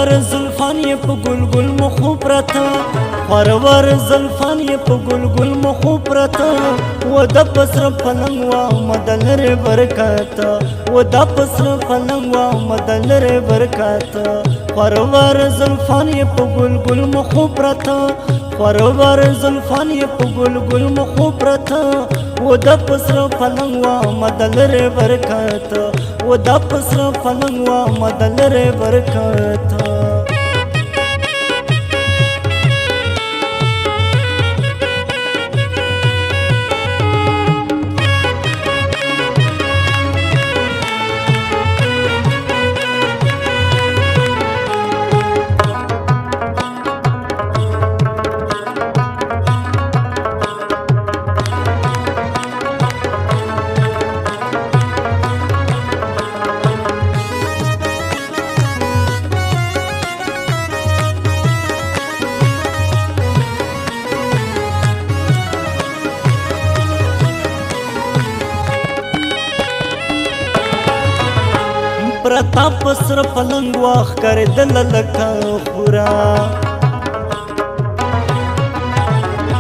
خورور زلفان یې په ګلګل مخو پرته خورور زلفان یې په ګلګل مخو پرته و د پسر پلنګ وا مدلر برکات و د پسر پلنګ وا مدلر برکات خورور زلفان یې په ګلګل مخو پرته خورور زلفان یې په ګلګل مخو پرته و د پسر پلنګ وا مدلر برکات و د پسر پلنګ وا مدلر برکات پرتاپ سر پلنګ واخ کر دل لکا خورا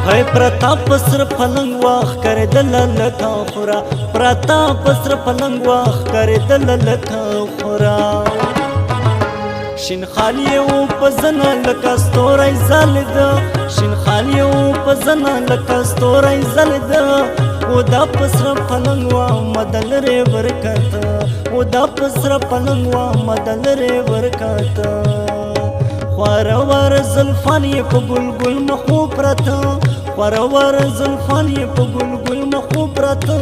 ہے پرتاپ سر پلنګ واخ کر دل لکا خورا پرتاپ سر پلنګ واخ کر دل لکا خورا شین خالی او پزنا لکا ستورای زلد شین خالی او پزنا لکا ستورای زلد او دا پسر پلنګ وا مدلر برکت او دا پسر پلنګ وا مدلر برکت خورور زلفان یې په ګلګل مخو پرته خورور زلفان یې په ګلګل مخو پرته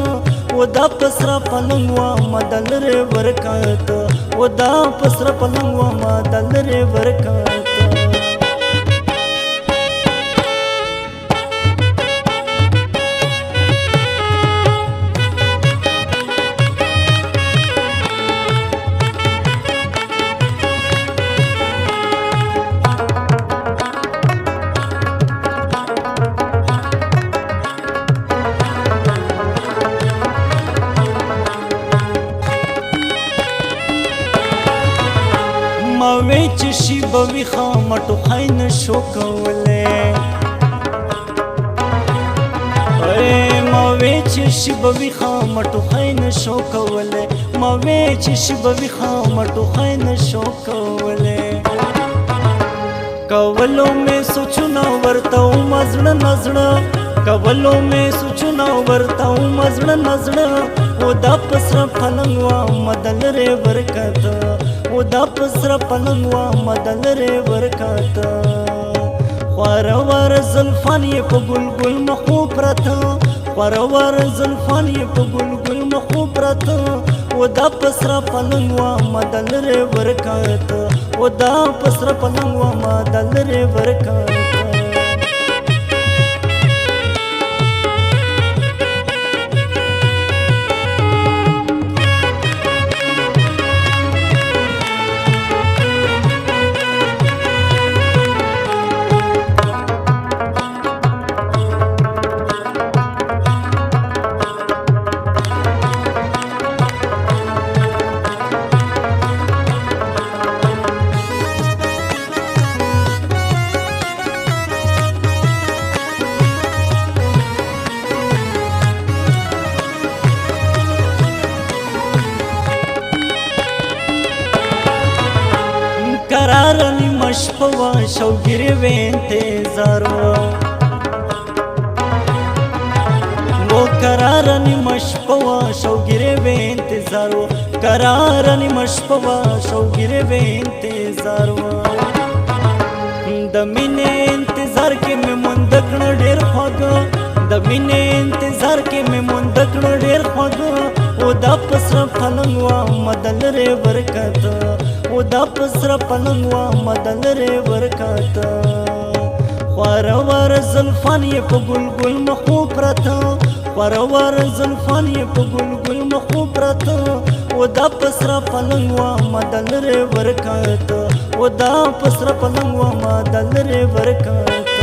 او دا پسر پلنګ وا مدلر برکت او دا پسر پلنګ وا مدلر برکت ماوی چشی بوی خامتو خین شو کوله ماوی چشی بوی خامتو خین شو کوله ماوی چشی بوی خامتو خین شو کوله کولو میں سوچنا ورتاو مزړه نزړه کولو میں سوچنا ورتاو مزړه نزړه او دا پسر پلنګ وا مدلر برکت او دا پسر پلنګ وا مدلر برکت خورور زلفان یې په ګلګل مخو پرته خورور زلفان یې په ګلګل مخو پرته او دا پسر پلنګ وا مدلر برکت او دا پسر پلنګ وا مدلر برکت قرارنی مشپوا شوگیری و انتظارو وہ قرارنی مشپوا شوگیری و انتظارو قرارنی مشپوا شوگیری و انتظارو دمین انتظار کے میں مندکن ډیر خوږ دمین انتظار کے میں مندکن ډیر خوږ او دا پسر پلنګ وا مدلر برکت او دا پسر پلنګ وا مدلر برکت خورور زلفان یې په ګلګل مخو پرته خورور زلفان یې په ګلګل مخو پرته او دا پسر پلنګ وا مدلر برکت او دا پسر پلنګ وا مدلر برکت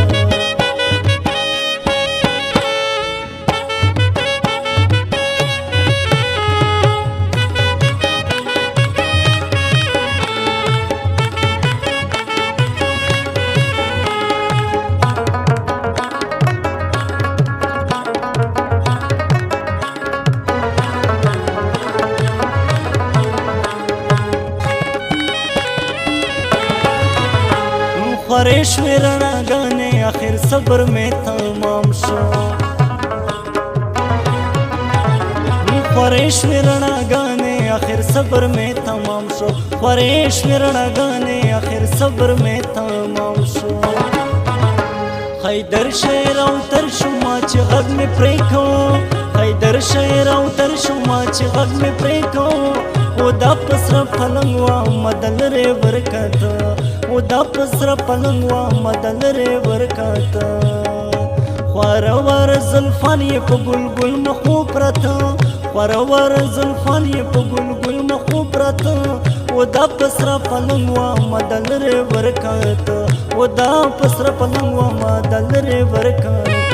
خورې شوې رڼاګانې اخر صبر مې تمام شو خورې شوې رڼاګانې اخر صبر مې تمام شو خورې شوې رڼاګانې اخر صبر مې تمام شو حیدر شعر او تر شما چې غږ مې پرې کوو حیدر شعر او تر شما چې غږ مې پرې کوو و دا پسره پلنګ وامه د لرې ورکته و دا پسره پلنګ وامه د لرې ورکته خوارور زلفان یې په ګلګل مخو پرته خوارور زلفان یې په ګلګل مخو پرته و دا پسره پلنګ وامه د لرې ورکته و دا پسره پلنګ وامه د لرې ورکته